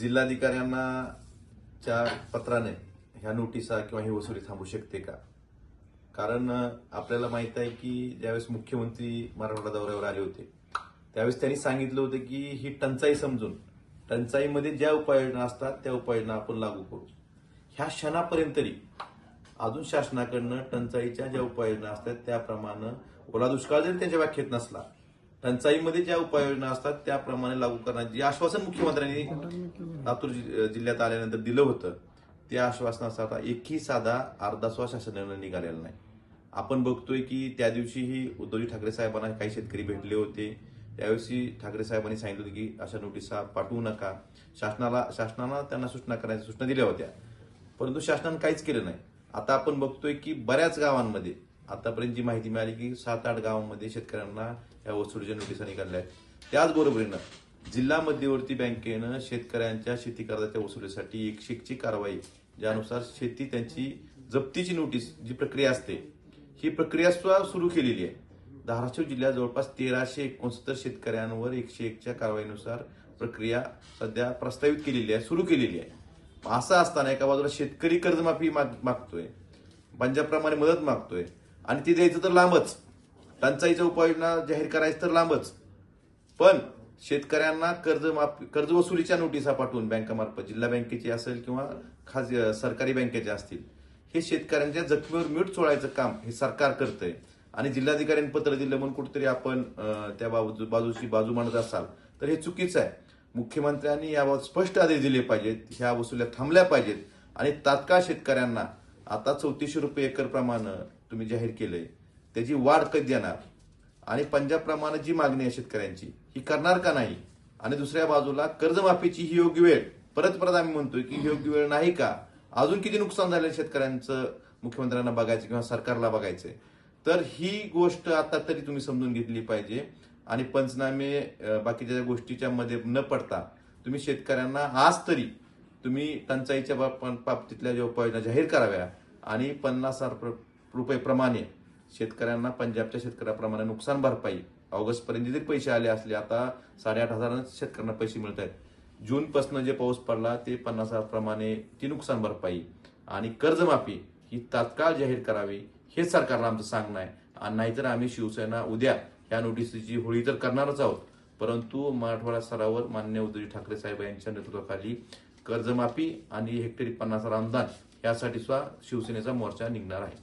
जिल्हाधिकाऱ्यांना च्या पत्राने ह्या नोटिसा किंवा ही वसुली थांबू शकते का? कारण आपल्याला माहित आहे की ज्यावेळेस मुख्यमंत्री मराठवाडा दौऱ्यावर आले होते त्यावेळेस त्यांनी सांगितलं होतं की ही टंचाई समजून टंचाईमध्ये ज्या उपाययोजना असतात त्या उपाययोजना आपण लागू करू. ह्या क्षणापर्यंत तरी अजून शासनाकडनं टंचाईच्या ज्या उपाययोजना असतात त्याप्रमाणे ओला दुष्काळ जरी त्यांच्या व्याख्येत नसला, टंचाईमध्ये ज्या उपाययोजना असतात त्याप्रमाणे लागू करण्याचे जे आश्वासन मुख्यमंत्र्यांनी लातूर जिल्ह्यात आल्यानंतर दिलं होतं त्या आश्वासनाचा एकही साधा अर्धासवा शासनानं निघालेला नाही. आपण बघतोय की त्या दिवशीही उद्धवजी ठाकरे साहेबांना काही शेतकरी भेटले होते. त्यावेळी ठाकरे साहेबांनी सांगितलं होतं की अशा नोटिसा पाठवू नका. शासनानं त्यांना सूचना करायच्या सूचना दिल्या होत्या, परंतु शासनानं काहीच केलं नाही. आता आपण बघतोय की बऱ्याच गावांमध्ये आतापर्यंत जी माहिती मिळाली की 7-8 गावांमध्ये शेतकऱ्यांना या वसुलीच्या नोटिसा निघाल्या आहेत. त्याचबरोबरीनं जिल्हा मध्यवर्ती बँकेनं शेतकऱ्यांच्या शेती कर्जाच्या वसुलीसाठी 101ची कारवाई ज्यानुसार शेती त्यांची जप्तीची नोटीस जी प्रक्रिया असते ही प्रक्रिया सुद्धा सुरू केलेली आहे. धाराशिव जिल्ह्यात जवळपास 1369 शेतकऱ्यांवर 101च्या कारवाईनुसार प्रक्रिया सध्या प्रस्तावित केलेली आहे, सुरू केलेली आहे. असं असताना एका बाजूला शेतकरी कर्जमाफी मागतोय, पंजाबप्रमाणे मदत मागतोय आणि ती द्यायचं तर लांबच, टंचाईच्या उपाययोजना जाहीर करायचं तर लांबच, पण शेतकऱ्यांना कर्ज वसुलीच्या नोटिसा पाठवून बँकामार्फत जिल्हा बँकेची असेल किंवा सरकारी बँकेच्या असतील हे शेतकऱ्यांच्या जखमीवर मीठ चोळायचं काम हे सरकार करतंय. आणि जिल्हाधिकाऱ्यांनी पत्र दिलं म्हणून कुठेतरी आपण त्या बाजूची बाजू मांडत असाल तर हे चुकीचं आहे. मुख्यमंत्र्यांनी याबाबत स्पष्ट आदेश दिले पाहिजेत, ह्या वसुल्या थांबल्या पाहिजेत आणि तात्काळ शेतकऱ्यांना आता 3400 रुपये एकर प्रमाणे तुम्ही जाहीर केलंय त्याची वाढ कधी देणार आणि पंजाबप्रमाणे जी मागणी आहे शेतकऱ्यांची ही करणार का नाही. आणि दुसऱ्या बाजूला कर्जमाफीची ही योग्य वेळ परत आम्ही म्हणतोय की ही योग्य वेळ नाही का? अजून किती नुकसान झालं शेतकऱ्यांचं मुख्यमंत्र्यांना बघायचं किंवा सरकारला बघायचंय. तर ही गोष्ट आता तरी तुम्ही समजून घेतली पाहिजे आणि पंचनामे बाकीच्या गोष्टीच्या मध्ये न पडता तुम्ही शेतकऱ्यांना आज तरी तुम्ही टंचाईच्या बाबतीतल्या ज्या उपाययोजना जाहीर कराव्या आणि 50,000 रुपये प्रमाणे शेतकऱ्यांना पंजाबच्या शेतकऱ्याप्रमाणे नुकसान भरपाई ऑगस्टपर्यंत जरी पैसे आले असले, आता 8,500 शेतकऱ्यांना पैसे मिळत आहेत. जूनपासून जे पाऊस पडला ते 50,000 प्रमाणे ती नुकसान भरपाई आणि कर्जमाफी ही तात्काळ जाहीर करावी हे सरकारला आमचं सांगणं आहे. आणि नाहीतर आम्ही शिवसेना उद्या या नोटिसीची होळी तर करणारच आहोत, परंतु मराठवाडा स्तरावर माननीय उद्धवजी ठाकरे साहेब यांच्या नेतृत्वाखाली कर्जमाफी आणि हेक्टरी 50,000 अनुदान यासाठी सुद्धा शिवसेनेचा मोर्चा निघणार आहे.